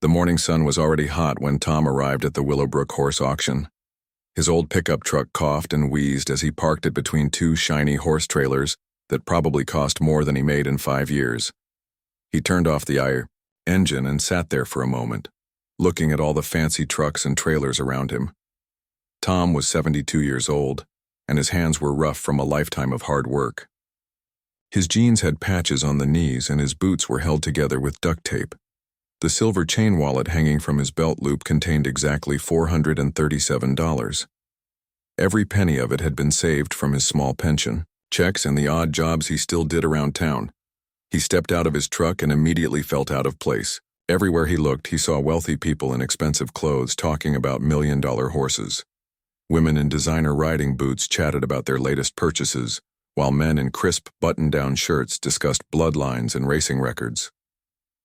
The morning sun was already hot when Tom arrived at the Willowbrook horse auction. His old pickup truck coughed and wheezed as he parked it between two shiny horse trailers that probably cost more than he made in 5 years. He turned off the engine and sat there for a moment, looking at all the fancy trucks and trailers around him. Tom was 72 years old, and his hands were rough from a lifetime of hard work. His jeans had patches on the knees and his boots were held together with duct tape. The silver chain wallet hanging from his belt loop contained exactly $437. Every penny of it had been saved from his small pension, checks, and the odd jobs he still did around town. He stepped out of his truck and immediately felt out of place. Everywhere he looked, he saw wealthy people in expensive clothes talking about million-dollar horses. Women in designer riding boots chatted about their latest purchases, while men in crisp button-down shirts discussed bloodlines and racing records.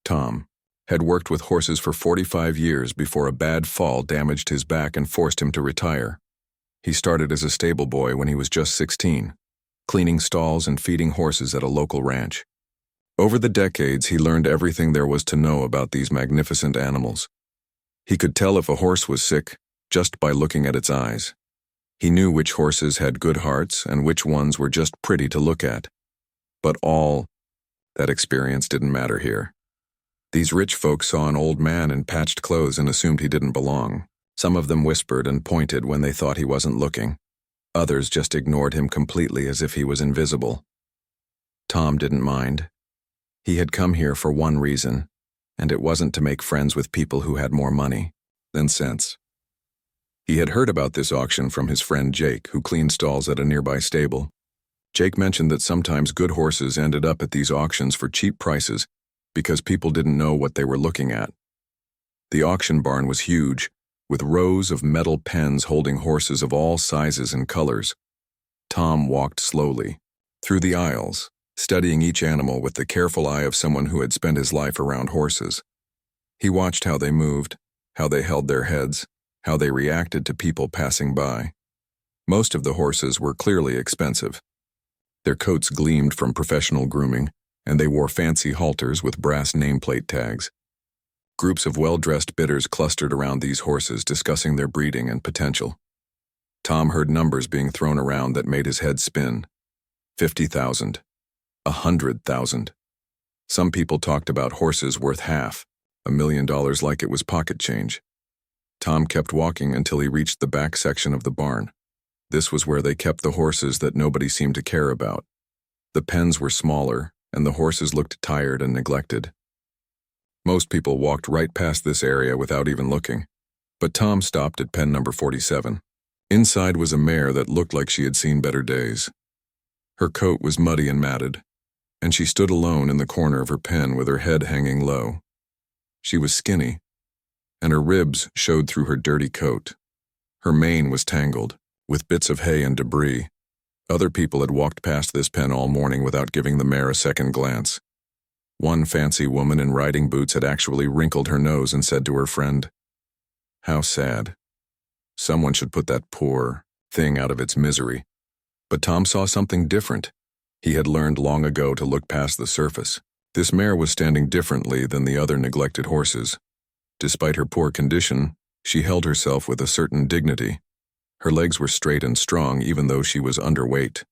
Tom had worked with horses for 45 years before a bad fall damaged his back and forced him to retire. He started as a stable boy when he was just 16, cleaning stalls and feeding horses at a local ranch. Over the decades, he learned everything there was to know about these magnificent animals. He could tell if a horse was sick just by looking at its eyes. He knew which horses had good hearts and which ones were just pretty to look at. But all that experience didn't matter here. These rich folks saw an old man in patched clothes and assumed he didn't belong. Some of them whispered and pointed when they thought he wasn't looking. Others just ignored him completely as if he was invisible. Tom didn't mind. He had come here for one reason, and it wasn't to make friends with people who had more money than sense. He had heard about this auction from his friend Jake, who cleaned stalls at a nearby stable. Jake mentioned that sometimes good horses ended up at these auctions for cheap prices because people didn't know what they were looking at. The auction barn was huge, with rows of metal pens holding horses of all sizes and colors. Tom walked slowly through the aisles, studying each animal with the careful eye of someone who had spent his life around horses. He watched how they moved, how they held their heads, how they reacted to people passing by. Most of the horses were clearly expensive. Their coats gleamed from professional grooming, and they wore fancy halters with brass nameplate tags. Groups of well-dressed bidders clustered around these horses, discussing their breeding and potential. Tom heard numbers being thrown around that made his head spin. 50,000. 100,000. Some people talked about horses worth half, $1 million like it was pocket change. Tom kept walking until he reached the back section of the barn. This was where they kept the horses that nobody seemed to care about. The pens were smaller, and the horses looked tired and neglected. Most people walked right past this area without even looking, but Tom stopped at pen number 47. Inside was a mare that looked like she had seen better days. Her coat was muddy and matted, and she stood alone in the corner of her pen with her head hanging low. She was skinny, and her ribs showed through her dirty coat. Her mane was tangled, with bits of hay and debris. Other people had walked past this pen all morning without giving the mare a second glance. One fancy woman in riding boots had actually wrinkled her nose and said to her friend, "How sad. Someone should put that poor thing out of its misery." But Tom saw something different. He had learned long ago to look past the surface. This mare was standing differently than the other neglected horses. Despite her poor condition, she held herself with a certain dignity. Her legs were straight and strong even though she was underweight.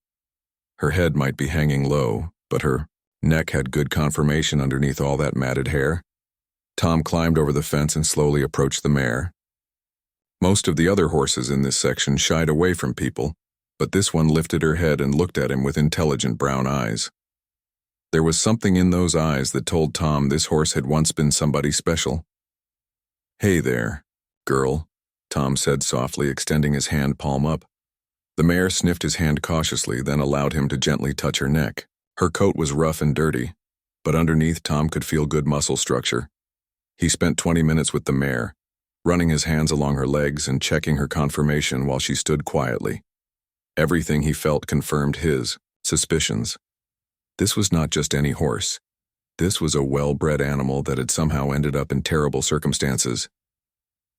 Her head might be hanging low, but her neck had good conformation underneath all that matted hair. Tom climbed over the fence and slowly approached the mare. Most of the other horses in this section shied away from people, but this one lifted her head and looked at him with intelligent brown eyes. There was something in those eyes that told Tom this horse had once been somebody special. "Hey there, girl," Tom said softly, extending his hand palm up. The mare sniffed his hand cautiously, then allowed him to gently touch her neck. Her coat was rough and dirty, but underneath Tom could feel good muscle structure. He spent 20 minutes with the mare, running his hands along her legs and checking her conformation while she stood quietly. Everything he felt confirmed his suspicions. This was not just any horse. This was a well-bred animal that had somehow ended up in terrible circumstances.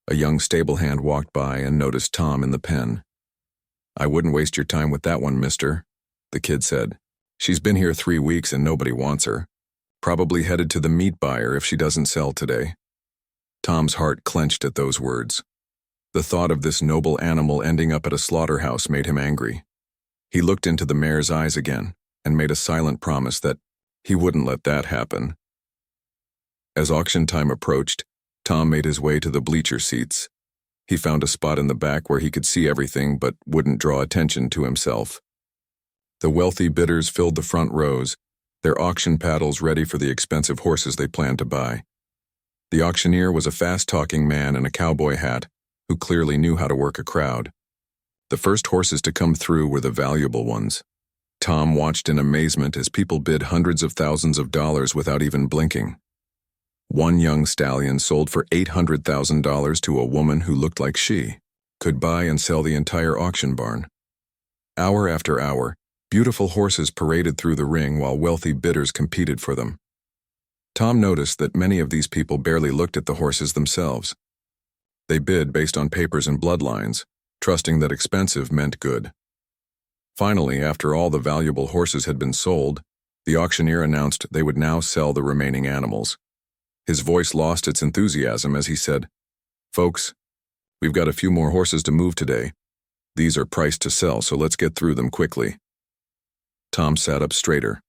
A young stable hand walked by and noticed Tom in the pen. "I wouldn't waste your time with that one, mister," the kid said. "She's been here 3 weeks and nobody wants her. Probably headed to the meat buyer if she doesn't sell today." Tom's heart clenched at those words. The thought of this noble animal ending up at a slaughterhouse made him angry. He looked into the mare's eyes again and made a silent promise that he wouldn't let that happen. As auction time approached, Tom made his way to the bleacher seats. He found a spot in the back where he could see everything but wouldn't draw attention to himself. The wealthy bidders filled the front rows, their auction paddles ready for the expensive horses they planned to buy. The auctioneer was a fast-talking man in a cowboy hat who clearly knew how to work a crowd. The first horses to come through were the valuable ones. Tom watched in amazement as people bid hundreds of thousands of dollars without even blinking. One young stallion sold for $800,000 to a woman who looked like she could buy and sell the entire auction barn. Hour after hour, beautiful horses paraded through the ring while wealthy bidders competed for them. Tom noticed that many of these people barely looked at the horses themselves. They bid based on papers and bloodlines, trusting that expensive meant good. Finally, after all the valuable horses had been sold, the auctioneer announced they would now sell the remaining animals. His voice lost its enthusiasm as he said, "Folks, we've got a few more horses to move today. These are priced to sell, so let's get through them quickly." Tom sat up straighter.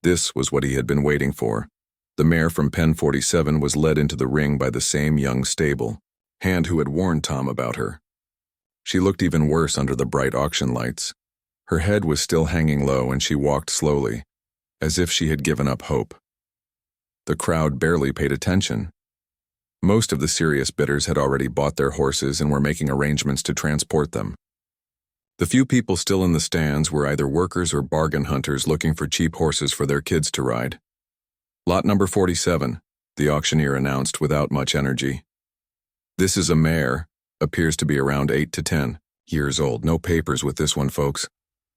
This was what he had been waiting for. The mare from Pen 47 was led into the ring by the same young stable hand who had warned Tom about her. She looked even worse under the bright auction lights. Her head was still hanging low and she walked slowly, as if she had given up hope. The crowd barely paid attention. Most of the serious bidders had already bought their horses and were making arrangements to transport them. The few people still in the stands were either workers or bargain hunters looking for cheap horses for their kids to ride. "Lot number 47, the auctioneer announced without much energy. "This is a mare, appears to be around 8 to 10 years old. No papers with this one, folks.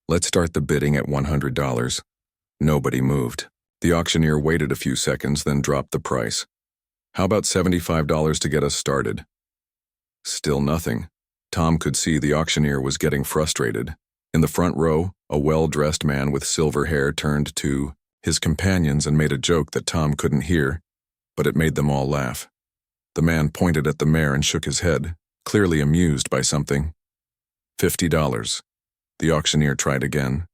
Let's start the bidding at $100. Nobody moved. The auctioneer waited a few seconds, then dropped the price. "How about $75 to get us started?" Still nothing. Tom could see the auctioneer was getting frustrated. In the front row, a well-dressed man with silver hair turned to his companions and made a joke that Tom couldn't hear, but it made them all laugh. The man pointed at the mare and shook his head, clearly amused by something. $50. The auctioneer tried again.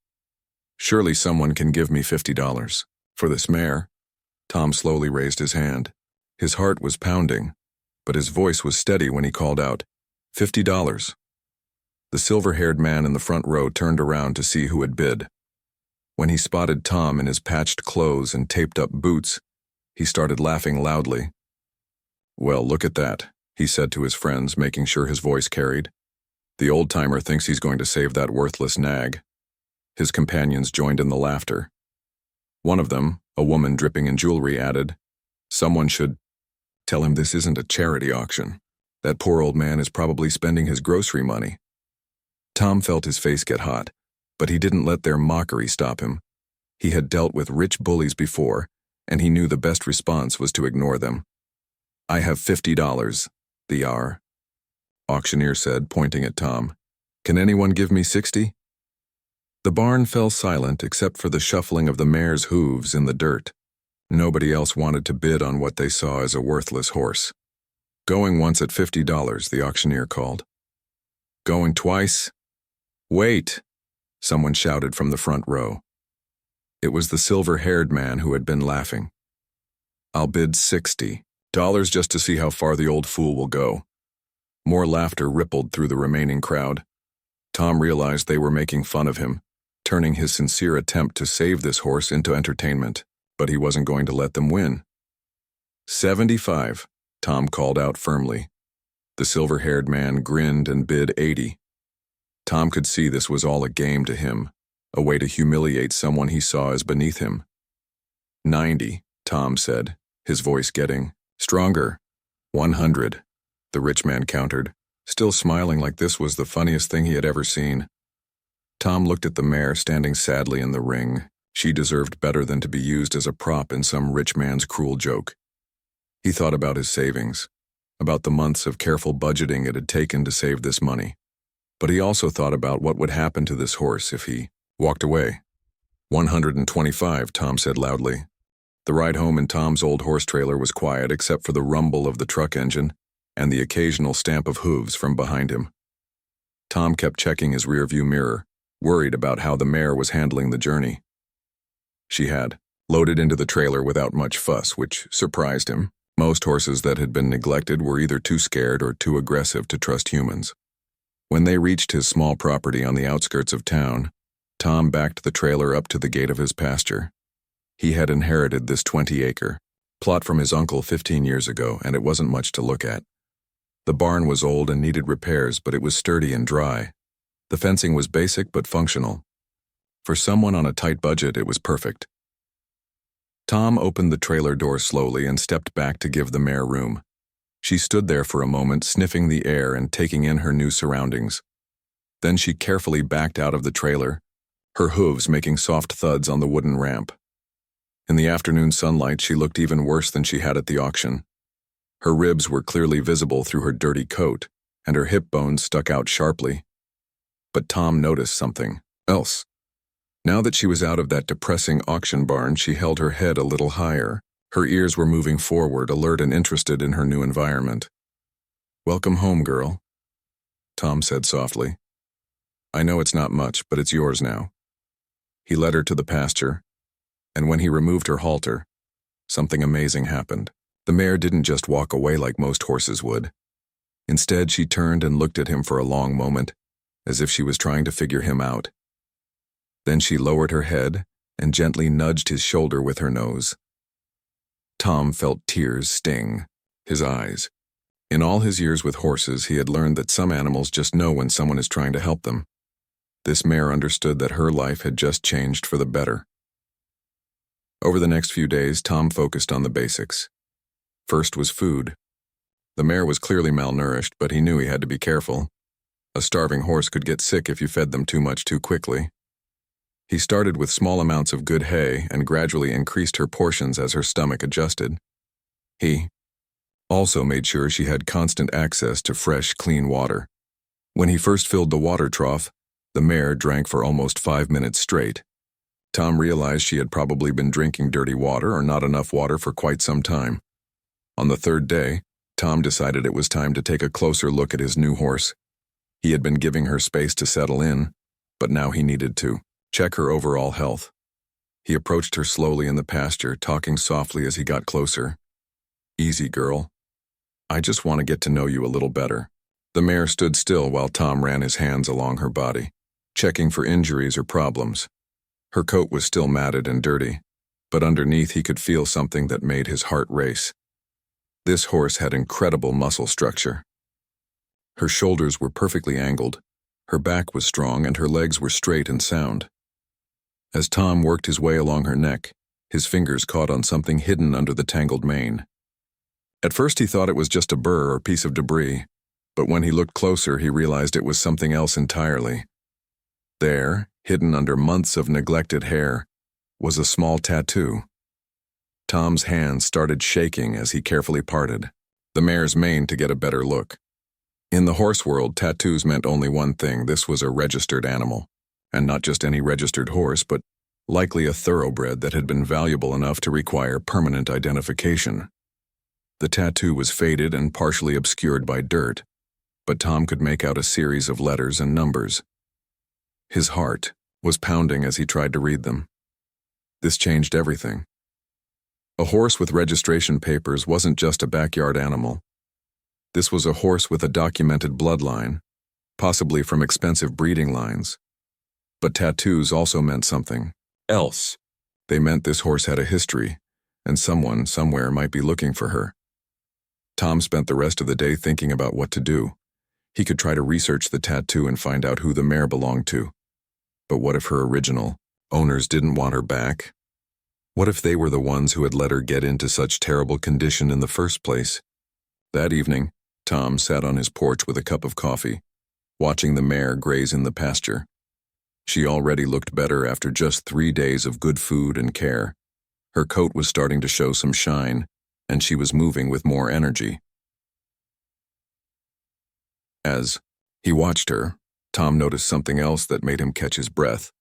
"Surely someone can give me $50. For this mare?" Tom slowly raised his hand. His heart was pounding, but his voice was steady when he called out, $50. The silver-haired man in the front row turned around to see who had bid. When he spotted Tom in his patched clothes and taped-up boots, he started laughing loudly. "Well, look at that," he said to his friends, making sure his voice carried. "The old-timer thinks he's going to save that worthless nag." His companions joined in the laughter. One of them, a woman dripping in jewelry, added, "Someone should tell him this isn't a charity auction. That poor old man is probably spending his grocery money." Tom felt his face get hot, but he didn't let their mockery stop him. He had dealt with rich bullies before, and he knew the best response was to ignore them. "I have $50, the auctioneer said, pointing at Tom. "Can anyone give me 60? The barn fell silent except for the shuffling of the mare's hooves in the dirt. Nobody else wanted to bid on what they saw as a worthless horse. "Going once at $50, the auctioneer called. "Going twice?" "Wait!" someone shouted from the front row. It was the silver-haired man who had been laughing. "I'll bid $60 just to see how far the old fool will go." More laughter rippled through the remaining crowd. Tom realized they were making fun of him, turning his sincere attempt to save this horse into entertainment, but he wasn't going to let them win. "75, Tom called out firmly. The silver-haired man grinned and bid 80. Tom could see this was all a game to him, a way to humiliate someone he saw as beneath him. 90, Tom said, his voice getting stronger. 100, the rich man countered, still smiling like this was the funniest thing he had ever seen. Tom looked at the mare standing sadly in the ring. She deserved better than to be used as a prop in some rich man's cruel joke. He thought about his savings, about the months of careful budgeting it had taken to save this money. But he also thought about what would happen to this horse if he walked away. 125, Tom said loudly. The ride home in Tom's old horse trailer was quiet except for the rumble of the truck engine and the occasional stamp of hooves from behind him. Tom kept checking his rearview mirror, worried about how the mare was handling the journey. She had loaded into the trailer without much fuss, which surprised him. Most horses that had been neglected were either too scared or too aggressive to trust humans. When they reached his small property on the outskirts of town, Tom backed the trailer up to the gate of his pasture. He had inherited this 20-acre plot from his uncle 15 years ago, and it wasn't much to look at. The barn was old and needed repairs, but it was sturdy and dry. The fencing was basic but functional. For someone on a tight budget, it was perfect. Tom opened the trailer door slowly and stepped back to give the mare room. She stood there for a moment, sniffing the air and taking in her new surroundings. Then she carefully backed out of the trailer, her hooves making soft thuds on the wooden ramp. In the afternoon sunlight, she looked even worse than she had at the auction. Her ribs were clearly visible through her dirty coat, and her hip bones stuck out sharply. But Tom noticed something else. Now that she was out of that depressing auction barn, she held her head a little higher. Her ears were moving forward, alert and interested in her new environment. "Welcome home, girl," Tom said softly. "I know it's not much, but it's yours now." He led her to the pasture, and when he removed her halter, something amazing happened. The mare didn't just walk away like most horses would. Instead, she turned and looked at him for a long moment, as if she was trying to figure him out. Then she lowered her head and gently nudged his shoulder with her nose. Tom felt tears sting his eyes. In all his years with horses, he had learned that some animals just know when someone is trying to help them. This mare understood that her life had just changed for the better. Over the next few days, Tom focused on the basics. First was food. The mare was clearly malnourished, but he knew he had to be careful. A starving horse could get sick if you fed them too much too quickly. He started with small amounts of good hay and gradually increased her portions as her stomach adjusted. He also made sure she had constant access to fresh, clean water. When he first filled the water trough, the mare drank for almost 5 minutes straight. Tom realized she had probably been drinking dirty water or not enough water for quite some time. On the third day, Tom decided it was time to take a closer look at his new horse. He had been giving her space to settle in, but now he needed to check her overall health. He approached her slowly in the pasture, talking softly as he got closer. "Easy, girl. I just want to get to know you a little better." The mare stood still while Tom ran his hands along her body, checking for injuries or problems. Her coat was still matted and dirty, but underneath he could feel something that made his heart race. This horse had incredible muscle structure. Her shoulders were perfectly angled, her back was strong, and her legs were straight and sound. As Tom worked his way along her neck, his fingers caught on something hidden under the tangled mane. At first he thought it was just a burr or piece of debris, but when he looked closer he realized it was something else entirely. There, hidden under months of neglected hair, was a small tattoo. Tom's hands started shaking as he carefully parted the mare's mane to get a better look. In the horse world, tattoos meant only one thing: this was a registered animal. And not just any registered horse, but likely a thoroughbred that had been valuable enough to require permanent identification. The tattoo was faded and partially obscured by dirt, but Tom could make out a series of letters and numbers. His heart was pounding as he tried to read them. This changed everything. A horse with registration papers wasn't just a backyard animal. This was a horse with a documented bloodline, possibly from expensive breeding lines. But tattoos also meant something else. They meant this horse had a history, and someone, somewhere, might be looking for her. Tom spent the rest of the day thinking about what to do. He could try to research the tattoo and find out who the mare belonged to. But what if her original owners didn't want her back? What if they were the ones who had let her get into such terrible condition in the first place? That evening, Tom sat on his porch with a cup of coffee, watching the mare graze in the pasture. She already looked better after just 3 days of good food and care. Her coat was starting to show some shine, and she was moving with more energy. As he watched her, Tom noticed something else that made him catch his breath.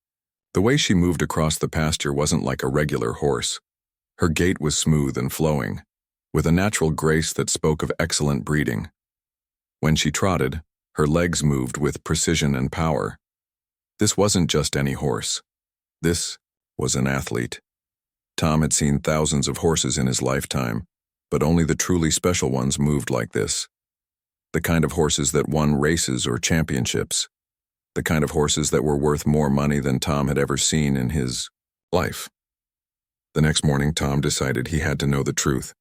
The way she moved across the pasture wasn't like a regular horse. Her gait was smooth and flowing, with a natural grace that spoke of excellent breeding. When she trotted, her legs moved with precision and power. This wasn't just any horse. This was an athlete. Tom had seen thousands of horses in his lifetime, but only the truly special ones moved like this. The kind of horses that won races or championships. The kind of horses that were worth more money than Tom had ever seen in his life. The next morning, Tom decided he had to know the truth.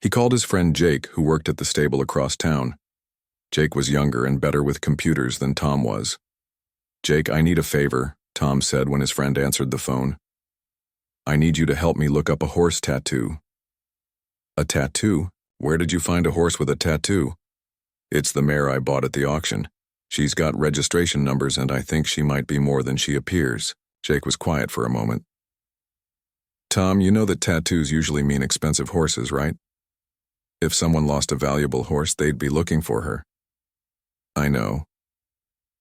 He called his friend Jake, who worked at the stable across town. Jake was younger and better with computers than Tom was. "Jake, I need a favor," Tom said when his friend answered the phone. "I need you to help me look up a horse tattoo." "A tattoo? Where did you find a horse with a tattoo?" "It's the mare I bought at the auction. She's got registration numbers and I think she might be more than she appears." Jake was quiet for a moment. "Tom, you know that tattoos usually mean expensive horses, right? If someone lost a valuable horse, they'd be looking for her." "I know.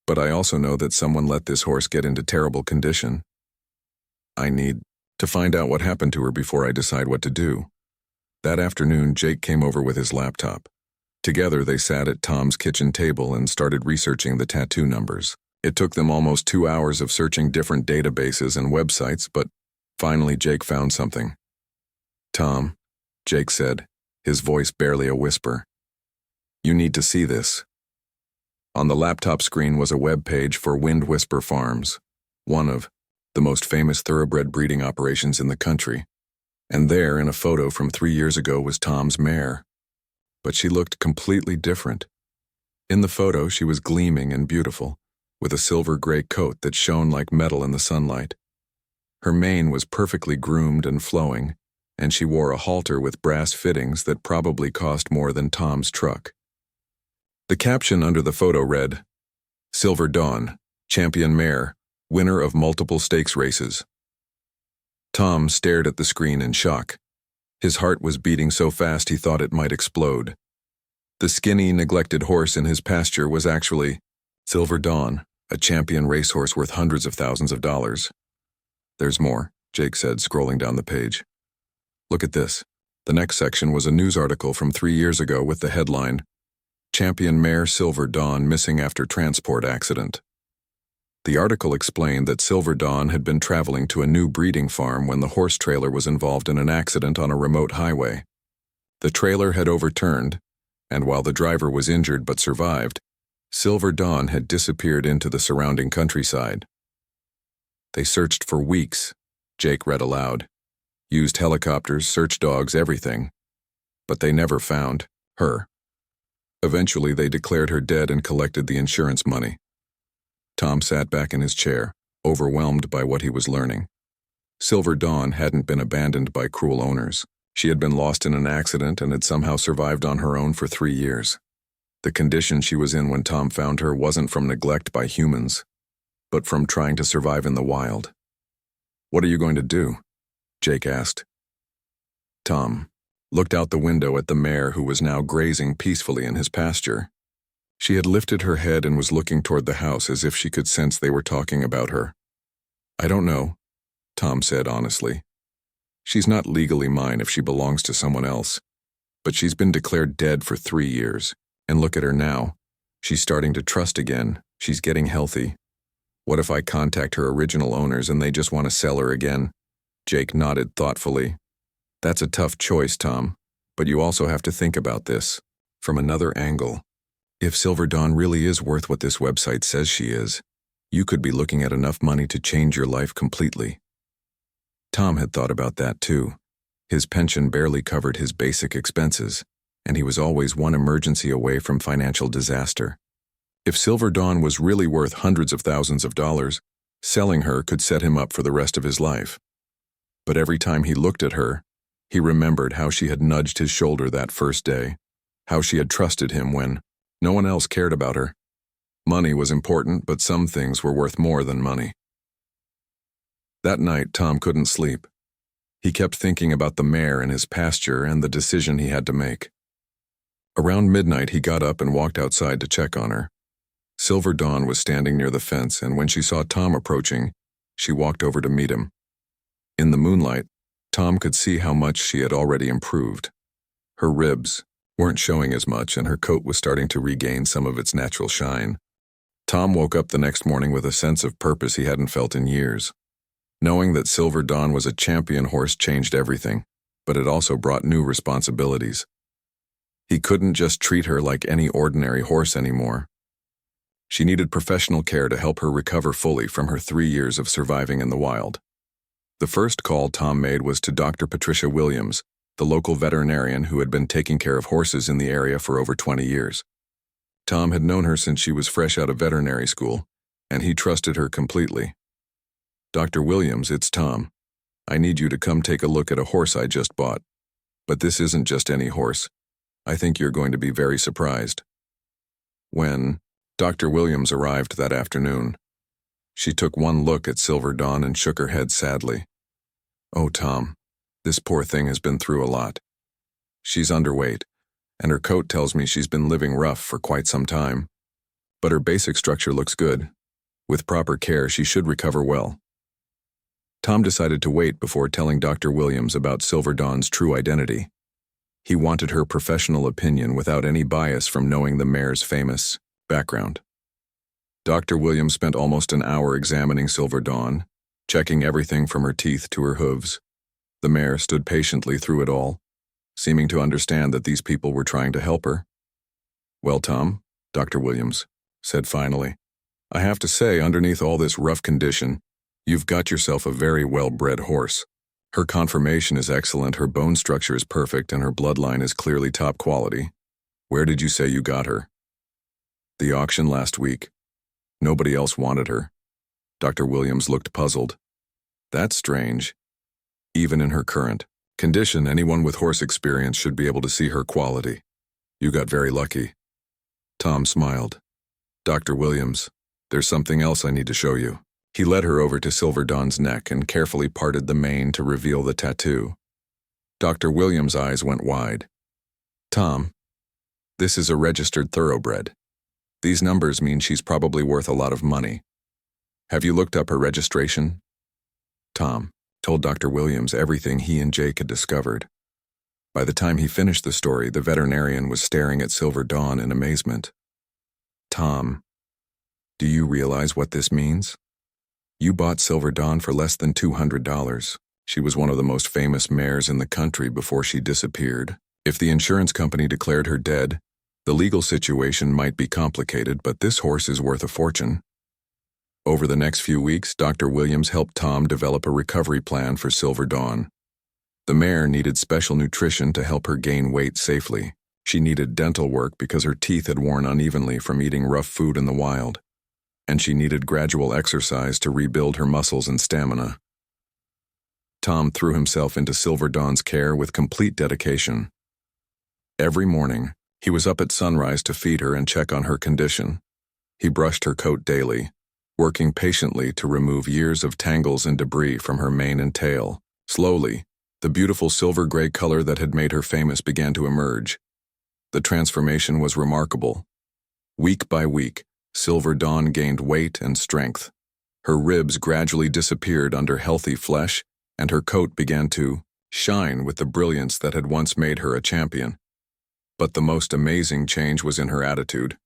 But I also know that someone let this horse get into terrible condition. I need to find out what happened to her before I decide what to do." That afternoon, Jake came over with his laptop. Together, they sat at Tom's kitchen table and started researching the tattoo numbers. It took them almost 2 hours of searching different databases and websites, but finally Jake found something. "Tom," Jake said, his voice barely a whisper, "you need to see this." On the laptop screen was a web page for Wind Whisper Farms, one of the most famous thoroughbred breeding operations in the country. And there, in a photo from 3 years ago, was Tom's mare. But she looked completely different. In the photo, she was gleaming and beautiful, with a silver-gray coat that shone like metal in the sunlight. Her mane was perfectly groomed and flowing, and she wore a halter with brass fittings that probably cost more than Tom's truck. The caption under the photo read, "Silver Dawn, champion mare, winner of multiple stakes races." Tom stared at the screen in shock. His heart was beating so fast he thought it might explode. The skinny, neglected horse in his pasture was actually Silver Dawn, a champion racehorse worth hundreds of thousands of dollars. "There's more," Jake said, scrolling down the page. "Look at this." The next section was a news article from 3 years ago with the headline, "Champion mare Silver Dawn missing after transport accident." The article explained that Silver Dawn had been traveling to a new breeding farm when the horse trailer was involved in an accident on a remote highway. The trailer had overturned, and while the driver was injured but survived, Silver Dawn had disappeared into the surrounding countryside. "They searched for weeks," Jake read aloud. "Used helicopters, search dogs, everything. But they never found her. Eventually, they declared her dead and collected the insurance money." Tom sat back in his chair, overwhelmed by what he was learning. Silver Dawn hadn't been abandoned by cruel owners. She had been lost in an accident and had somehow survived on her own for 3 years. The condition she was in when Tom found her wasn't from neglect by humans, but from trying to survive in the wild. "What are you going to do?" Jake asked. Tom looked out the window at the mare who was now grazing peacefully in his pasture. She had lifted her head and was looking toward the house as if she could sense they were talking about her. "I don't know," Tom said honestly. "She's not legally mine if she belongs to someone else, but she's been declared dead for 3 years, and look at her now. She's starting to trust again. She's getting healthy. What if I contact her original owners and they just want to sell her again?" Jake nodded thoughtfully. "That's a tough choice, Tom, but you also have to think about this from another angle. If Silver Dawn really is worth what this website says she is, you could be looking at enough money to change your life completely." Tom had thought about that too. His pension barely covered his basic expenses, and he was always one emergency away from financial disaster. If Silver Dawn was really worth hundreds of thousands of dollars, selling her could set him up for the rest of his life. But every time he looked at her, he remembered how she had nudged his shoulder that first day, how she had trusted him when no one else cared about her. Money was important, but some things were worth more than money. That night, Tom couldn't sleep. He kept thinking about the mare in his pasture and the decision he had to make. Around midnight, he got up and walked outside to check on her. Silver Dawn was standing near the fence, and when she saw Tom approaching, she walked over to meet him. In the moonlight, Tom could see how much she had already improved. Her ribs weren't showing as much, and her coat was starting to regain some of its natural shine. Tom woke up the next morning with a sense of purpose he hadn't felt in years. Knowing that Silver Dawn was a champion horse changed everything, but it also brought new responsibilities. He couldn't just treat her like any ordinary horse anymore. She needed professional care to help her recover fully from her 3 years of surviving in the wild. The first call Tom made was to Dr. Patricia Williams, the local veterinarian who had been taking care of horses in the area for over 20 years. Tom had known her since she was fresh out of veterinary school, and he trusted her completely. "Dr. Williams, it's Tom. I need you to come take a look at a horse I just bought. But this isn't just any horse. I think you're going to be very surprised." When Dr. Williams arrived that afternoon, she took one look at Silver Dawn and shook her head sadly. "Oh, Tom, this poor thing has been through a lot. She's underweight, and her coat tells me she's been living rough for quite some time. But her basic structure looks good. With proper care, she should recover well." Tom decided to wait before telling Dr. Williams about Silver Dawn's true identity. He wanted her professional opinion without any bias from knowing the mare's famous background. Dr. Williams spent almost an hour examining Silver Dawn, checking everything from her teeth to her hooves. The mare stood patiently through it all, seeming to understand that these people were trying to help her. "Well, Tom," Dr. Williams said finally, "I have to say, underneath all this rough condition, you've got yourself a very well-bred horse. Her conformation is excellent, her bone structure is perfect, and her bloodline is clearly top quality. Where did you say you got her?" "The auction last week. Nobody else wanted her." Dr. Williams looked puzzled. "That's strange. Even in her current condition, anyone with horse experience should be able to see her quality. You got very lucky." Tom smiled. "Dr. Williams, there's something else I need to show you." He led her over to Silver Dawn's neck and carefully parted the mane to reveal the tattoo. Dr. Williams' eyes went wide. "Tom, this is a registered thoroughbred. These numbers mean she's probably worth a lot of money. Have you looked up her registration?" Tom told Dr. Williams everything he and Jake had discovered. By the time he finished the story, the veterinarian was staring at Silver Dawn in amazement. "Tom, do you realize what this means? You bought Silver Dawn for less than $200. She was one of the most famous mares in the country before she disappeared. If the insurance company declared her dead, the legal situation might be complicated, but this horse is worth a fortune." Over the next few weeks, Dr. Williams helped Tom develop a recovery plan for Silver Dawn. The mare needed special nutrition to help her gain weight safely. She needed dental work because her teeth had worn unevenly from eating rough food in the wild. And she needed gradual exercise to rebuild her muscles and stamina. Tom threw himself into Silver Dawn's care with complete dedication. Every morning, he was up at sunrise to feed her and check on her condition. He brushed her coat daily, working patiently to remove years of tangles and debris from her mane and tail. Slowly, the beautiful silver-gray color that had made her famous began to emerge. The transformation was remarkable. Week by week, Silver Dawn gained weight and strength. Her ribs gradually disappeared under healthy flesh, and her coat began to shine with the brilliance that had once made her a champion. But the most amazing change was in her attitude.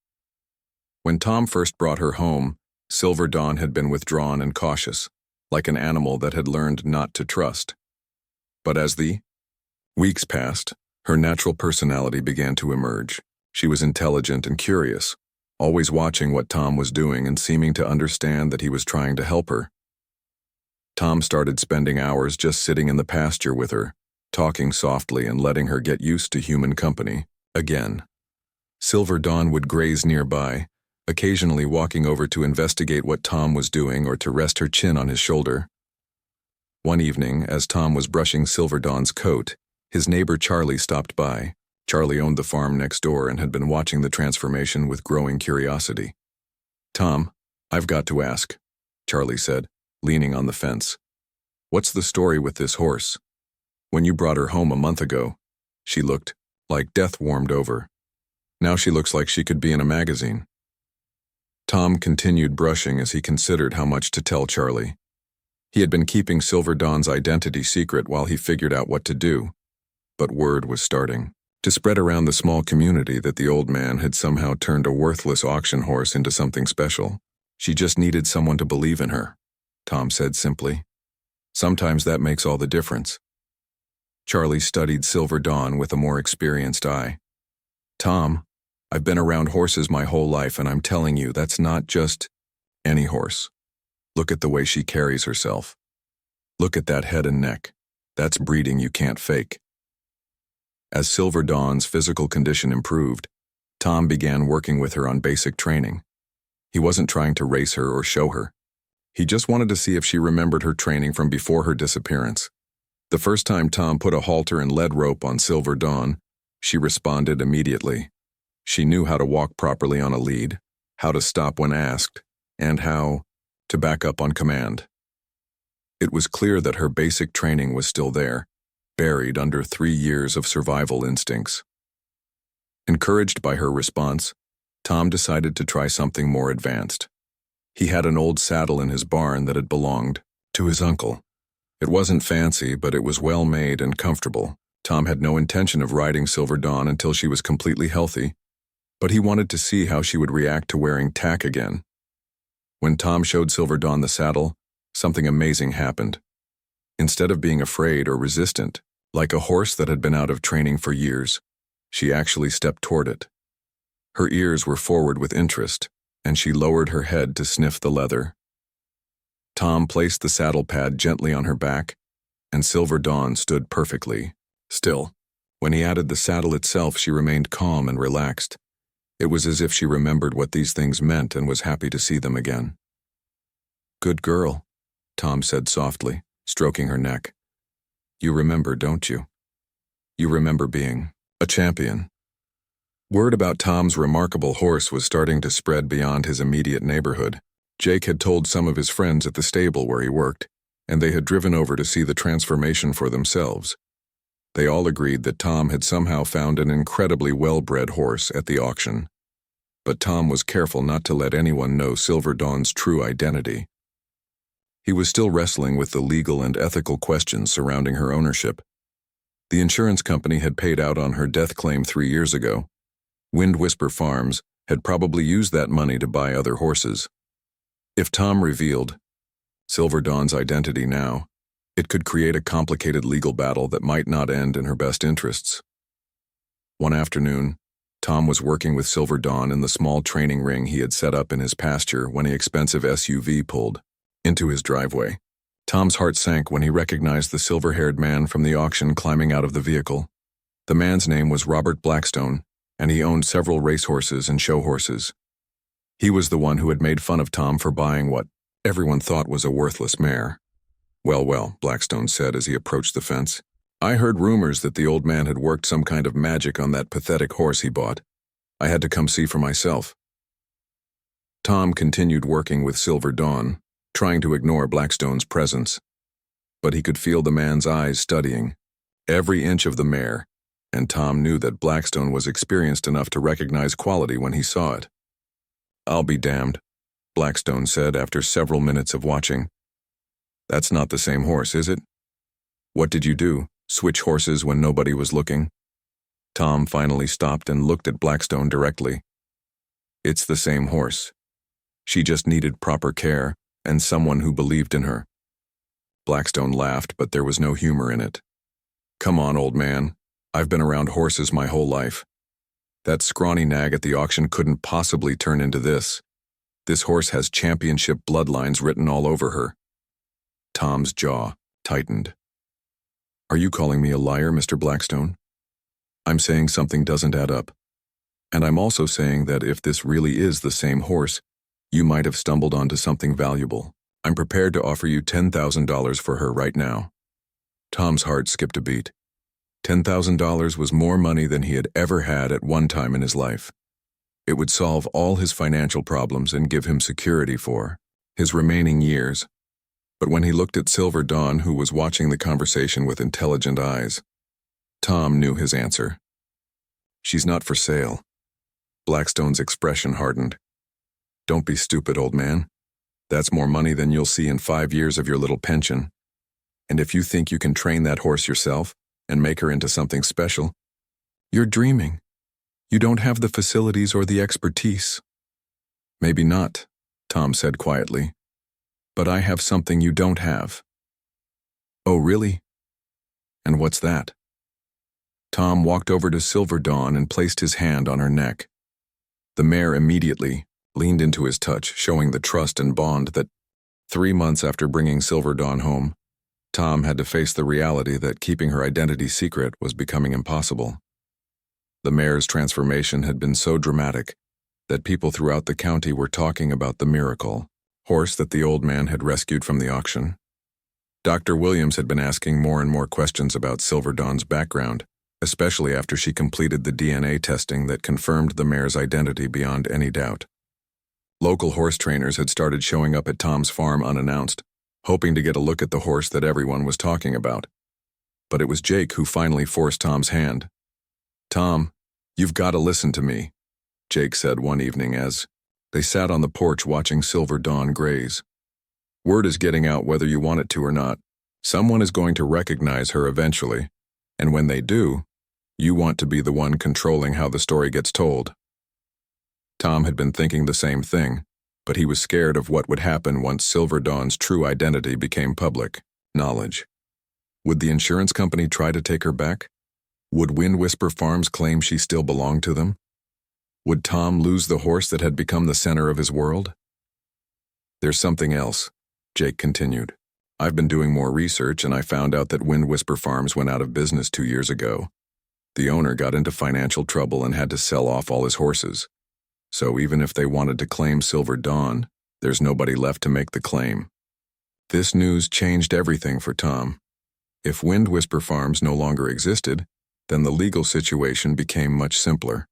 When Tom first brought her home, Silver Dawn had been withdrawn and cautious, like an animal that had learned not to trust. But as the weeks passed, her natural personality began to emerge. She was intelligent and curious, always watching what Tom was doing and seeming to understand that he was trying to help her. Tom started spending hours just sitting in the pasture with her, talking softly and letting her get used to human company again. Silver Dawn would graze nearby, occasionally walking over to investigate what Tom was doing or to rest her chin on his shoulder. One evening, as Tom was brushing Silver Dawn's coat, his neighbor Charlie stopped by. Charlie owned the farm next door and had been watching the transformation with growing curiosity. "Tom, I've got to ask," Charlie said, leaning on the fence. "What's the story with this horse? When you brought her home a month ago, she looked like death warmed over. Now she looks like she could be in a magazine." Tom continued brushing as he considered how much to tell Charlie. He had been keeping Silver Dawn's identity secret while he figured out what to do, but word was starting to spread around the small community that the old man had somehow turned a worthless auction horse into something special. She just needed someone to believe in her, Tom said simply. Sometimes that makes all the difference. Charlie studied Silver Dawn with a more experienced eye. Tom, I've been around horses my whole life, and I'm telling you, that's not just any horse. Look at the way she carries herself. Look at that head and neck. That's breeding you can't fake. As Silver Dawn's physical condition improved, Tom began working with her on basic training. He wasn't trying to race her or show her. He just wanted to see if she remembered her training from before her disappearance. The first time Tom put a halter and lead rope on Silver Dawn, she responded immediately. She knew how to walk properly on a lead, how to stop when asked, and how to back up on command. It was clear that her basic training was still there, buried under 3 years of survival instincts. Encouraged by her response, Tom decided to try something more advanced. He had an old saddle in his barn that had belonged to his uncle. It wasn't fancy, but it was well made and comfortable. Tom had no intention of riding Silver Dawn until she was completely healthy, but he wanted to see how she would react to wearing tack again. When Tom showed Silver Dawn the saddle, something amazing happened. Instead of being afraid or resistant, like a horse that had been out of training for years, she actually stepped toward it. Her ears were forward with interest, and she lowered her head to sniff the leather. Tom placed the saddle pad gently on her back, and Silver Dawn stood perfectly still. When he added the saddle itself, she remained calm and relaxed. It was as if she remembered what these things meant and was happy to see them again. "Good girl," Tom said softly, stroking her neck. "You remember, don't you? You remember being a champion." Word about Tom's remarkable horse was starting to spread beyond his immediate neighborhood. Jake had told some of his friends at the stable where he worked, and they had driven over to see the transformation for themselves. They all agreed that Tom had somehow found an incredibly well-bred horse at the auction. But Tom was careful not to let anyone know Silver Dawn's true identity. He was still wrestling with the legal and ethical questions surrounding her ownership. The insurance company had paid out on her death claim 3 years ago. Wind Whisper Farms had probably used that money to buy other horses. If Tom revealed Silver Dawn's identity now, it could create a complicated legal battle that might not end in her best interests. One afternoon, Tom was working with Silver Dawn in the small training ring he had set up in his pasture when the expensive SUV pulled into his driveway. Tom's heart sank when he recognized the silver-haired man from the auction climbing out of the vehicle. The man's name was Robert Blackstone, and he owned several racehorses and show horses. He was the one who had made fun of Tom for buying what everyone thought was a worthless mare. Well, Blackstone said as he approached the fence. "I heard rumors that the old man had worked some kind of magic on that pathetic horse he bought. I had to come see for myself." Tom continued working with Silver Dawn, trying to ignore Blackstone's presence. But he could feel the man's eyes studying every inch of the mare, and Tom knew that Blackstone was experienced enough to recognize quality when he saw it. "I'll be damned," Blackstone said after several minutes of watching. "That's not the same horse, is it? What did you do? Switch horses when nobody was looking?" Tom finally stopped and looked at Blackstone directly. "It's the same horse. She just needed proper care and someone who believed in her." Blackstone laughed, but there was no humor in it. "Come on, old man. I've been around horses my whole life. That scrawny nag at the auction couldn't possibly turn into this. This horse has championship bloodlines written all over her." Tom's jaw tightened. "Are you calling me a liar, Mr. Blackstone?" "I'm saying something doesn't add up. And I'm also saying that if this really is the same horse, you might have stumbled onto something valuable. I'm prepared to offer you $10,000 for her right now." Tom's heart skipped a beat. $10,000 was more money than he had ever had at one time in his life. It would solve all his financial problems and give him security for his remaining years. But when he looked at Silver Dawn, who was watching the conversation with intelligent eyes, Tom knew his answer. "She's not for sale." Blackstone's expression hardened. "Don't be stupid, old man. That's more money than you'll see in 5 years of your little pension. And if you think you can train that horse yourself and make her into something special, you're dreaming. You don't have the facilities or the expertise. Maybe not, Tom said quietly. But I have something you don't have. Oh, really? And what's that? Tom walked over to Silver Dawn and placed his hand on her neck. The mare immediately leaned into his touch, showing the trust and bond that 3 months after bringing Silver Dawn home, Tom had to face the reality that keeping her identity secret was becoming impossible. The mare's transformation had been so dramatic that people throughout the county were talking about the miracle horse that the old man had rescued from the auction. Dr. Williams had been asking more and more questions about Silver Dawn's background, especially after she completed the DNA testing that confirmed the mare's identity beyond any doubt. Local horse trainers had started showing up at Tom's farm unannounced, hoping to get a look at the horse that everyone was talking about. But it was Jake who finally forced Tom's hand. "Tom, you've got to listen to me," Jake said one evening as they sat on the porch watching Silver Dawn graze. "Word is getting out whether you want it to or not. Someone is going to recognize her eventually, and when they do, you want to be the one controlling how the story gets told." Tom had been thinking the same thing, but he was scared of what would happen once Silver Dawn's true identity became public knowledge. Would the insurance company try to take her back? Would Wind Whisper Farms claim she still belonged to them? Would Tom lose the horse that had become the center of his world? "There's something else," Jake continued. "I've been doing more research and I found out that Wind Whisper Farms went out of business 2 years ago. The owner got into financial trouble and had to sell off all his horses. So even if they wanted to claim Silver Dawn, there's nobody left to make the claim." This news changed everything for Tom. If Wind Whisper Farms no longer existed, then the legal situation became much simpler.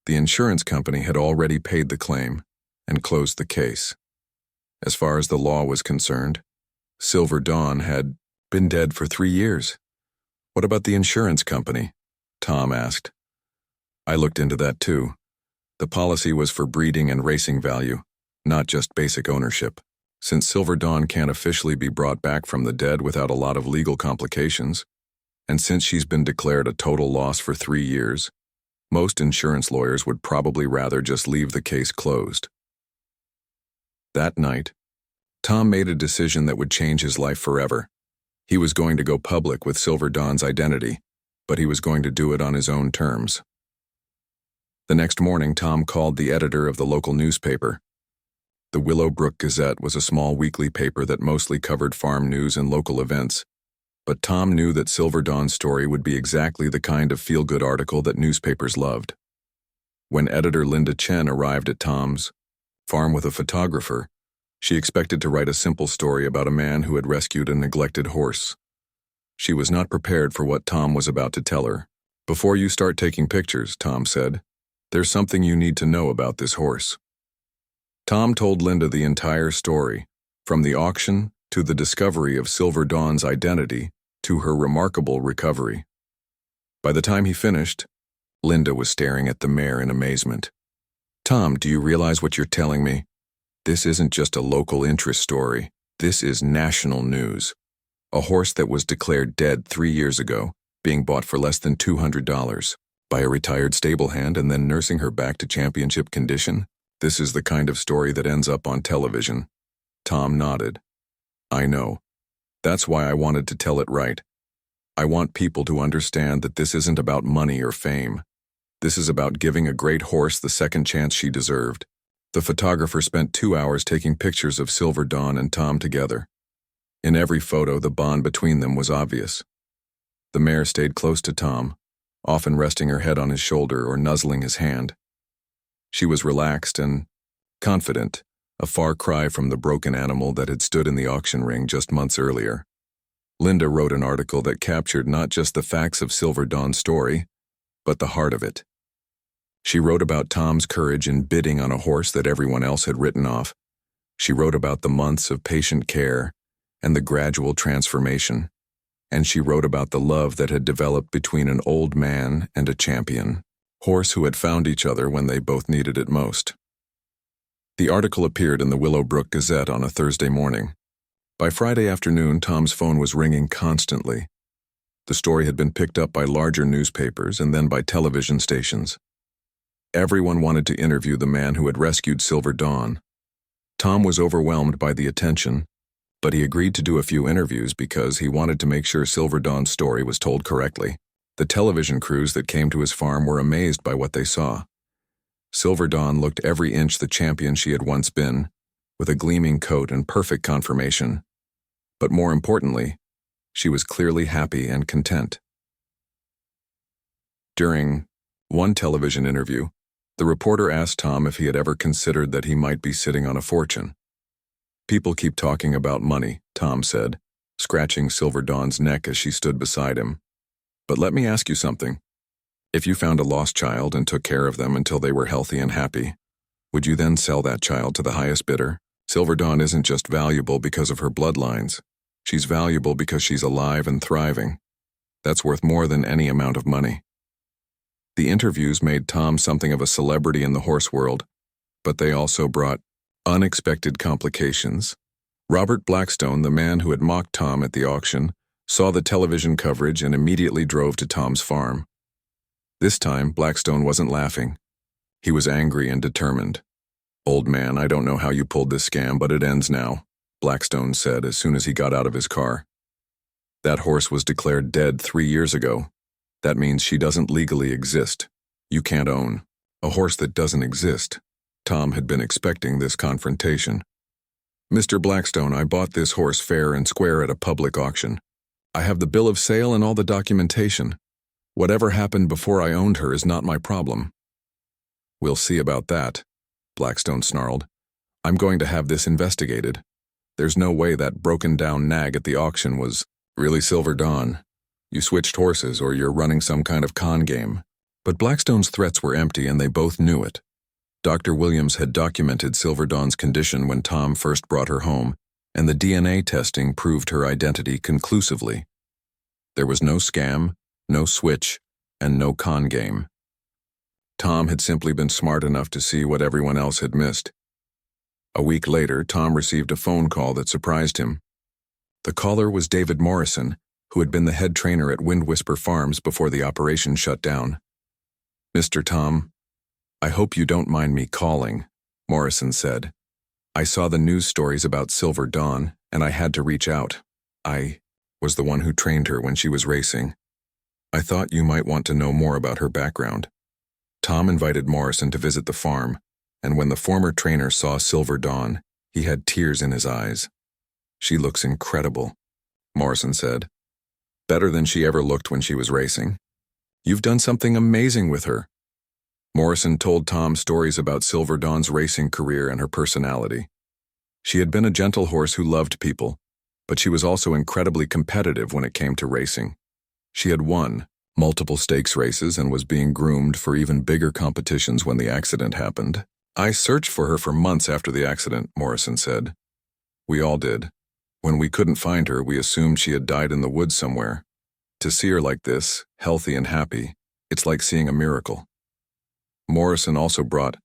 The insurance company had already paid the claim and closed the case. As far as the law was concerned, Silver Dawn had been dead for 3 years. "What about the insurance company?" Tom asked. "I looked into that too. The policy was for breeding and racing value, not just basic ownership. Since Silver Dawn can't officially be brought back from the dead without a lot of legal complications, and since she's been declared a total loss for 3 years, most insurance lawyers would probably rather just leave the case closed." That night, Tom made a decision that would change his life forever. He was going to go public with Silver Dawn's identity, but he was going to do it on his own terms. The next morning, Tom called the editor of the local newspaper. The Willowbrook Gazette was a small weekly paper that mostly covered farm news and local events, but Tom knew that Silver Dawn's story would be exactly the kind of feel-good article that newspapers loved. When editor Linda Chen arrived at Tom's farm with a photographer, she expected to write a simple story about a man who had rescued a neglected horse. She was not prepared for what Tom was about to tell her. "Before you start taking pictures," Tom said, "there's something you need to know about this horse." Tom told Linda the entire story, from the auction to the discovery of Silver Dawn's identity to her remarkable recovery. By the time he finished, Linda was staring at the mare in amazement. "Tom, do you realize what you're telling me? This isn't just a local interest story. This is national news. A horse that was declared dead 3 years ago, being bought for less than $200 by a retired stable hand and then nursing her back to championship condition. This is the kind of story that ends up on television." Tom nodded. "I know. That's why I wanted to tell it right. I want people to understand that this isn't about money or fame. This is about giving a great horse the second chance she deserved." The photographer spent 2 hours taking pictures of Silver Dawn and Tom together. In every photo, the bond between them was obvious. The mare stayed close to Tom, often resting her head on his shoulder or nuzzling his hand. She was relaxed and confident, a far cry from the broken animal that had stood in the auction ring just months earlier. Linda wrote an article that captured not just the facts of Silver Dawn's story, but the heart of it. She wrote about Tom's courage in bidding on a horse that everyone else had written off. She wrote about the months of patient care and the gradual transformation. And she wrote about the love that had developed between an old man and a champion horse who had found each other when they both needed it most. The article appeared in the Willowbrook Gazette on a Thursday morning. By Friday afternoon, Tom's phone was ringing constantly. The story had been picked up by larger newspapers and then by television stations. Everyone wanted to interview the man who had rescued Silver Dawn. Tom was overwhelmed by the attention, but he agreed to do a few interviews because he wanted to make sure Silver Dawn's story was told correctly. The television crews that came to his farm were amazed by what they saw. Silver Dawn looked every inch the champion she had once been, with a gleaming coat and perfect conformation. But more importantly, she was clearly happy and content. During one television interview, the reporter asked Tom if he had ever considered that he might be sitting on a fortune. "People keep talking about money," Tom said, scratching Silver Dawn's neck as she stood beside him. "But let me ask you something. If you found a lost child and took care of them until they were healthy and happy, would you then sell that child to the highest bidder? Silver Dawn isn't just valuable because of her bloodlines. She's valuable because she's alive and thriving. That's worth more than any amount of money." The interviews made Tom something of a celebrity in the horse world, but they also brought unexpected complications. Robert Blackstone, the man who had mocked Tom at the auction, saw the television coverage and immediately drove to Tom's farm. This time, Blackstone wasn't laughing. He was angry and determined. "Old man, I don't know how you pulled this scam, but it ends now," Blackstone said as soon as he got out of his car. "That horse was declared dead 3 years ago. That means she doesn't legally exist. You can't own a horse that doesn't exist." Tom had been expecting this confrontation. "Mr. Blackstone, I bought this horse fair and square at a public auction. I have the bill of sale and all the documentation. Whatever happened before I owned her is not my problem." "We'll see about that," Blackstone snarled. "I'm going to have this investigated. There's no way that broken-down nag at the auction was really Silver Dawn. You switched horses or you're running some kind of con game." But Blackstone's threats were empty and they both knew it. Dr. Williams had documented Silver Dawn's condition when Tom first brought her home, and the DNA testing proved her identity conclusively. There was no scam, no switch, and no con game. Tom had simply been smart enough to see what everyone else had missed. A week later, Tom received a phone call that surprised him. The caller was David Morrison, who had been the head trainer at Wind Whisper Farms before the operation shut down. "Mr. Tom, I hope you don't mind me calling," Morrison said. "I saw the news stories about Silver Dawn, and I had to reach out. I was the one who trained her when she was racing. I thought you might want to know more about her background." Tom invited Morrison to visit the farm, and when the former trainer saw Silver Dawn, he had tears in his eyes. "She looks incredible," Morrison said. "Better than she ever looked when she was racing. You've done something amazing with her." Morrison told Tom stories about Silver Dawn's racing career and her personality. She had been a gentle horse who loved people, but she was also incredibly competitive when it came to racing. She had won multiple stakes races and was being groomed for even bigger competitions when the accident happened. "I searched for her for months after the accident," Morrison said. "We all did. When we couldn't find her, we assumed she had died in the woods somewhere. To see her like this, healthy and happy, it's like seeing a miracle." Morrison also brought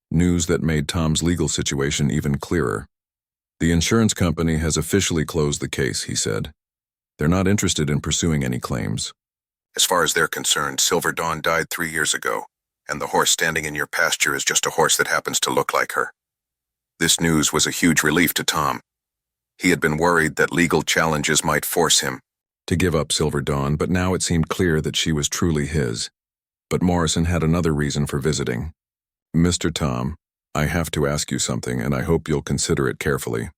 news that made Tom's legal situation even clearer. "The insurance company has officially closed the case," he said. "They're not interested in pursuing any claims. As far as they're concerned, Silver Dawn died 3 years ago, and the horse standing in your pasture is just a horse that happens to look like her." This news was a huge relief to Tom. He had been worried that legal challenges might force him to give up Silver Dawn, but now it seemed clear that she was truly his. But Morrison had another reason for visiting. "Mr. Tom, I have to ask you something, and I hope you'll consider it carefully.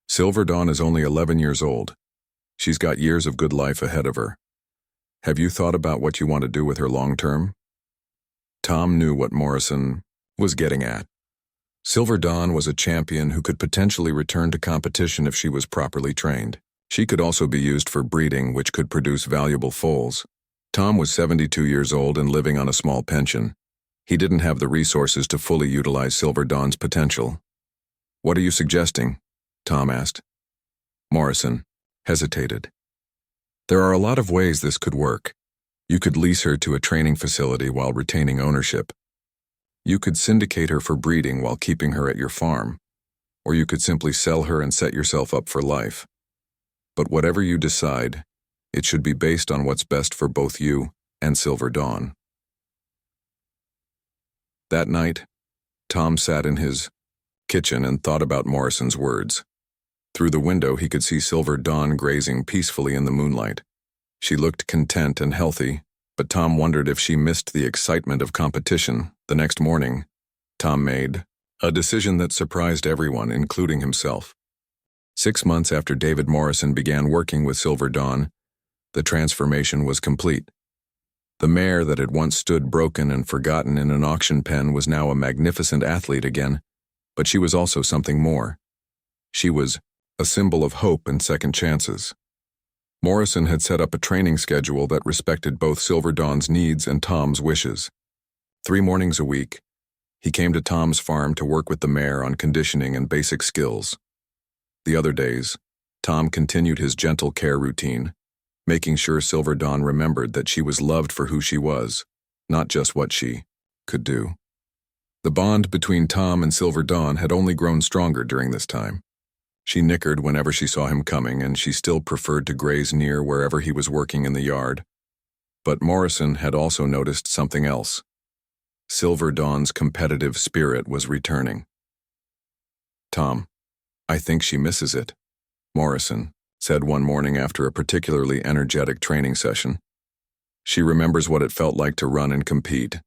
Silver Dawn is only 11 years old. She's got years of good life ahead of her. Have you thought about what you want to do with her long term?" Tom knew what Morrison was getting at. Silver Dawn was a champion who could potentially return to competition if she was properly trained. She could also be used for breeding, which could produce valuable foals. Tom was 72 years old and living on a small pension. He didn't have the resources to fully utilize Silver Dawn's potential. "What are you suggesting?" Tom asked. Morrison hesitated. "There are a lot of ways this could work. You could lease her to a training facility while retaining ownership. You could syndicate her for breeding while keeping her at your farm, or you could simply sell her and set yourself up for life. But whatever you decide, it should be based on what's best for both you and Silver Dawn. That night, Tom sat in his kitchen and thought about Morrison's words. Through the window, he could see Silver Dawn grazing peacefully in the moonlight. She looked content and healthy, but Tom wondered if she missed the excitement of competition. The next morning, Tom made a decision that surprised everyone, including himself. 6 months after David Morrison began working with Silver Dawn, the transformation was complete. The mare that had once stood broken and forgotten in an auction pen was now a magnificent athlete again, but she was also something more. She was a symbol of hope and second chances. Morrison had set up a training schedule that respected both Silver Dawn's needs and Tom's wishes. 3 mornings a week, he came to Tom's farm to work with the mare on conditioning and basic skills. The other days, Tom continued his gentle care routine, making sure Silver Dawn remembered that she was loved for who she was, not just what she could do. The bond between Tom and Silver Dawn had only grown stronger during this time. She nickered whenever she saw him coming, and she still preferred to graze near wherever he was working in the yard. But Morrison had also noticed something else. Silver Dawn's competitive spirit was returning. "Tom, I think she misses it," Morrison said one morning after a particularly energetic training session. "She remembers what it felt like to run and compete,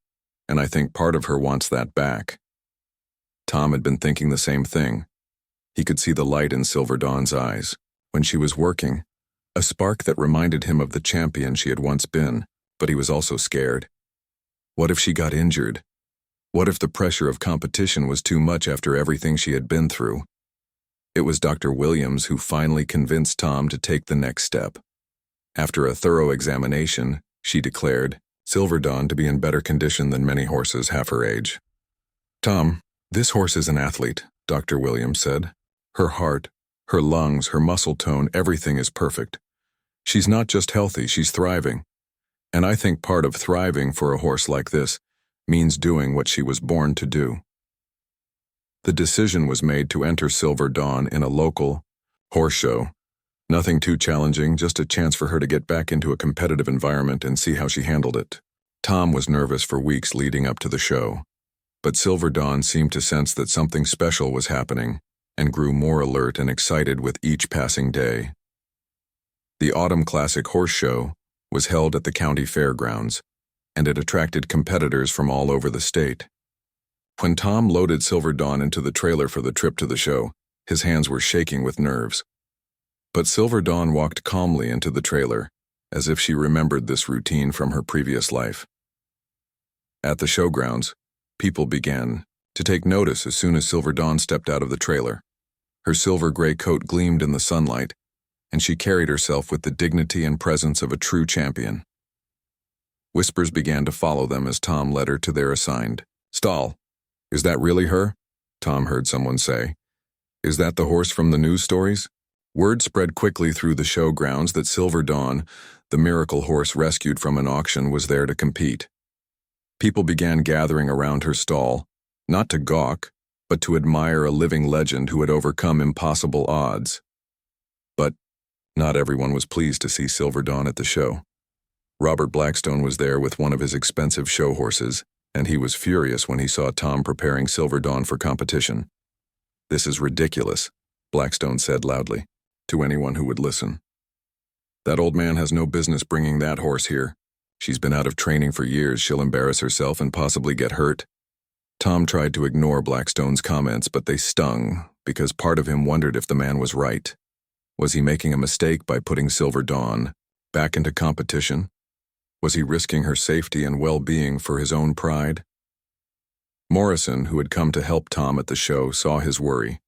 and I think part of her wants that back." Tom had been thinking the same thing. He could see the light in Silver Dawn's eyes when she was working, a spark that reminded him of the champion she had once been, but he was also scared. What if she got injured? What if the pressure of competition was too much after everything she had been through? It was Dr. Williams who finally convinced Tom to take the next step. After a thorough examination, she declared Silver Dawn to be in better condition than many horses half her age. "Tom, this horse is an athlete," Dr. Williams said. "Her heart, her lungs, her muscle tone, everything is perfect. She's not just healthy, she's thriving. And I think part of thriving for a horse like this means doing what she was born to do." The decision was made to enter Silver Dawn in a local horse show. Nothing too challenging, just a chance for her to get back into a competitive environment and see how she handled it. Tom was nervous for weeks leading up to the show, but Silver Dawn seemed to sense that something special was happening and grew more alert and excited with each passing day. The Autumn Classic Horse Show was held at the county fairgrounds, and it attracted competitors from all over the state. When Tom loaded Silver Dawn into the trailer for the trip to the show, his hands were shaking with nerves. But Silver Dawn walked calmly into the trailer, as if she remembered this routine from her previous life. At the showgrounds, people began to take notice as soon as Silver Dawn stepped out of the trailer. Her silver-gray coat gleamed in the sunlight, and she carried herself with the dignity and presence of a true champion. Whispers began to follow them as Tom led her to their assigned stall. "Is that really her?" Tom heard someone say. "Is that the horse from the news stories?" Word spread quickly through the showgrounds that Silver Dawn, the miracle horse rescued from an auction, was there to compete. People began gathering around her stall, not to gawk, but to admire a living legend who had overcome impossible odds. But not everyone was pleased to see Silver Dawn at the show. Robert Blackstone was there with one of his expensive show horses, and he was furious when he saw Tom preparing Silver Dawn for competition. "This is ridiculous," Blackstone said loudly, to anyone who would listen. "That old man has no business bringing that horse here. She's been out of training for years, she'll embarrass herself and possibly get hurt." Tom tried to ignore Blackstone's comments, but they stung, because part of him wondered if the man was right. Was he making a mistake by putting Silver Dawn back into competition? Was he risking her safety and well-being for his own pride? Morrison, who had come to help Tom at the show, saw his worry.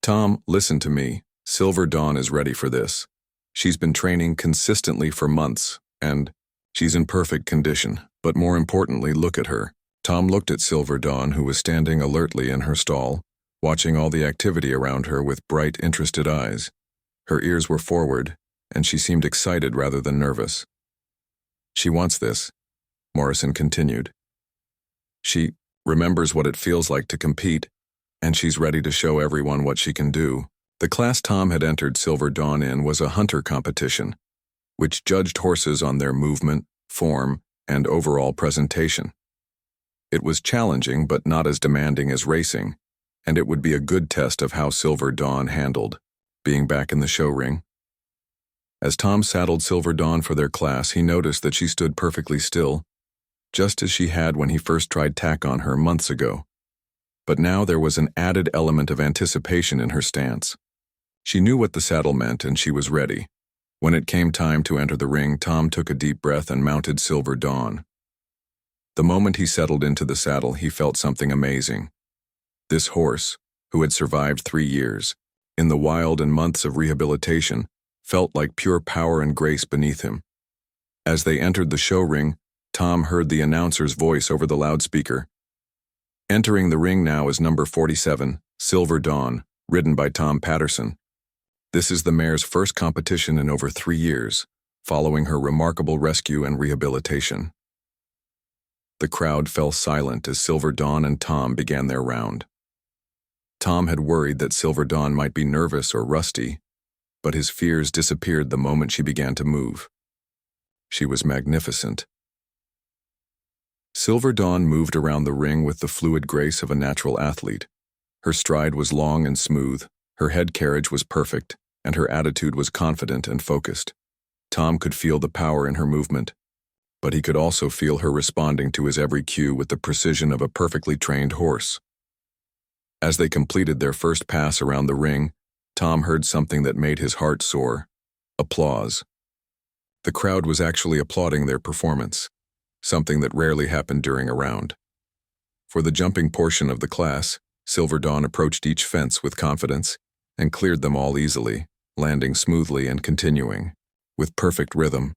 "Tom, listen to me. Silver Dawn is ready for this. She's been training consistently for months, and she's in perfect condition. But more importantly, look at her." Tom looked at Silver Dawn, who was standing alertly in her stall, watching all the activity around her with bright, interested eyes. Her ears were forward, and she seemed excited rather than nervous. "She wants this," Morrison continued. She remembers what it feels like to compete, and she's ready to show everyone what she can do. The class Tom had entered Silver Dawn in was a hunter competition, which judged horses on their movement, form, and overall presentation. It was challenging but not as demanding as racing, and it would be a good test of how Silver Dawn handled being back in the show ring. As Tom saddled Silver Dawn for their class, he noticed that she stood perfectly still, just as she had when he first tried tack on her months ago. But now there was an added element of anticipation in her stance. She knew what the saddle meant, and she was ready. When it came time to enter the ring, Tom took a deep breath and mounted Silver Dawn. The moment he settled into the saddle, he felt something amazing. This horse, who had survived 3 years, in the wild and months of rehabilitation, felt like pure power and grace beneath him. As they entered the show ring, Tom heard the announcer's voice over the loudspeaker. Entering the ring now is number 47, Silver Dawn, ridden by Tom Patterson. This is the mare's first competition in over 3 years, following her remarkable rescue and rehabilitation. The crowd fell silent as Silver Dawn and Tom began their round. Tom had worried that Silver Dawn might be nervous or rusty, but his fears disappeared the moment she began to move. She was magnificent. Silver Dawn moved around the ring with the fluid grace of a natural athlete. Her stride was long and smooth, her head carriage was perfect, and her attitude was confident and focused. Tom could feel the power in her movement, but he could also feel her responding to his every cue with the precision of a perfectly trained horse. As they completed their first pass around the ring, Tom heard something that made his heart soar: applause. The crowd was actually applauding their performance, something that rarely happened during a round. For the jumping portion of the class, Silver Dawn approached each fence with confidence and cleared them all easily, landing smoothly and continuing, with perfect rhythm.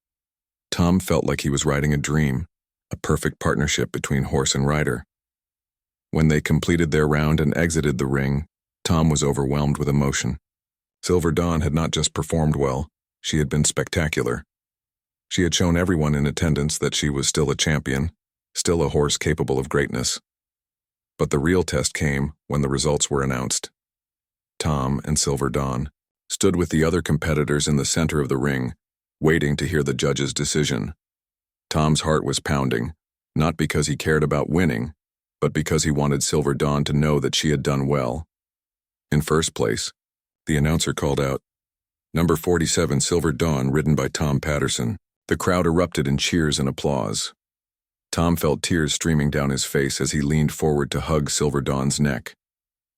Tom felt like he was riding a dream, a perfect partnership between horse and rider. When they completed their round and exited the ring, Tom was overwhelmed with emotion. Silver Dawn had not just performed well, she had been spectacular. She had shown everyone in attendance that she was still a champion, still a horse capable of greatness. But the real test came when the results were announced. Tom and Silver Dawn stood with the other competitors in the center of the ring, waiting to hear the judge's decision. Tom's heart was pounding, not because he cared about winning, but because he wanted Silver Dawn to know that she had done well. In first place, the announcer called out, "Number 47, Silver Dawn, ridden by Tom Patterson." The crowd erupted in cheers and applause. Tom felt tears streaming down his face as he leaned forward to hug Silver Dawn's neck.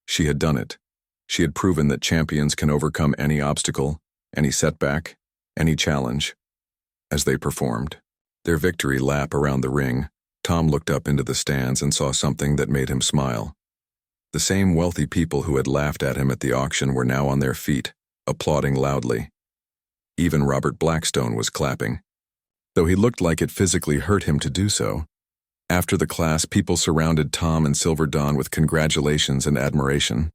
She had done it. She had proven that champions can overcome any obstacle, any setback, any challenge. As they performed their victory lap around the ring, Tom looked up into the stands and saw something that made him smile. The same wealthy people who had laughed at him at the auction were now on their feet, applauding loudly. Even Robert Blackstone was clapping, though he looked like it physically hurt him to do so. After the class, people surrounded Tom and Silver Dawn with congratulations and admiration.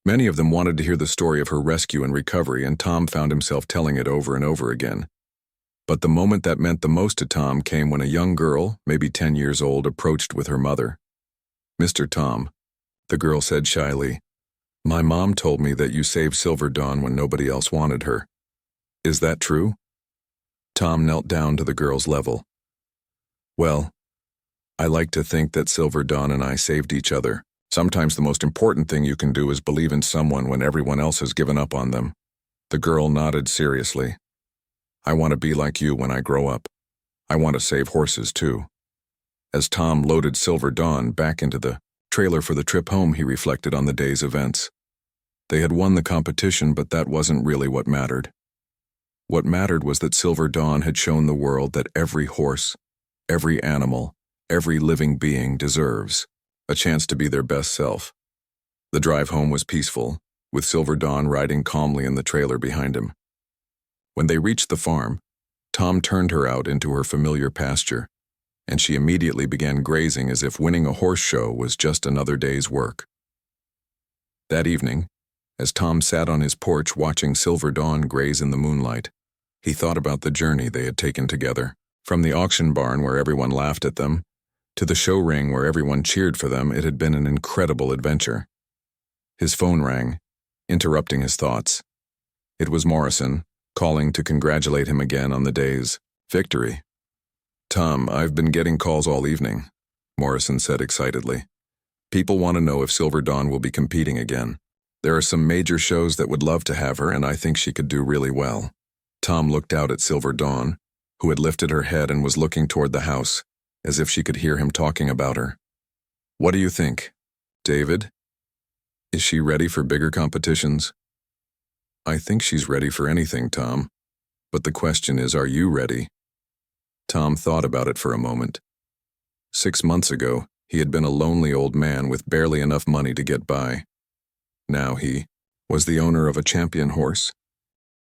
Many of them wanted to hear the story of her rescue and recovery, and Tom found himself telling it over and over again. But the moment that meant the most to Tom came when a young girl, maybe 10 years old, approached with her mother. "Mr. Tom," the girl said shyly, "my mom told me that you saved Silver Dawn when nobody else wanted her. Is that true?" Tom knelt down to the girl's level. "Well, I like to think that Silver Dawn and I saved each other. Sometimes the most important thing you can do is believe in someone when everyone else has given up on them." The girl nodded seriously. "I want to be like you when I grow up. I want to save horses too." As Tom loaded Silver Dawn back into the trailer for the trip home, he reflected on the day's events. They had won the competition, but that wasn't really what mattered. What mattered was that Silver Dawn had shown the world that every horse, every animal, every living being deserves a chance to be their best self. The drive home was peaceful, with Silver Dawn riding calmly in the trailer behind him. When they reached the farm, Tom turned her out into her familiar pasture, and she immediately began grazing as if winning a horse show was just another day's work. That evening, as Tom sat on his porch watching Silver Dawn graze in the moonlight, he thought about the journey they had taken together, from the auction barn where everyone laughed at them, To the show ring where everyone cheered for them, it had been an incredible adventure. His phone rang, interrupting his thoughts. It was Morrison, calling to congratulate him again on the day's victory. "Tom, I've been getting calls all evening," Morrison said excitedly. "People want to know if Silver Dawn will be competing again. There are some major shows that would love to have her, and I think she could do really well." Tom looked out at Silver Dawn, who had lifted her head and was looking toward the house, as if she could hear him talking about her. "What do you think, David? Is she ready for bigger competitions?" "I think she's ready for anything, Tom. But the question is, are you ready?" Tom thought about it for a moment. 6 months ago, he had been a lonely old man with barely enough money to get by. Now he was the owner of a champion horse,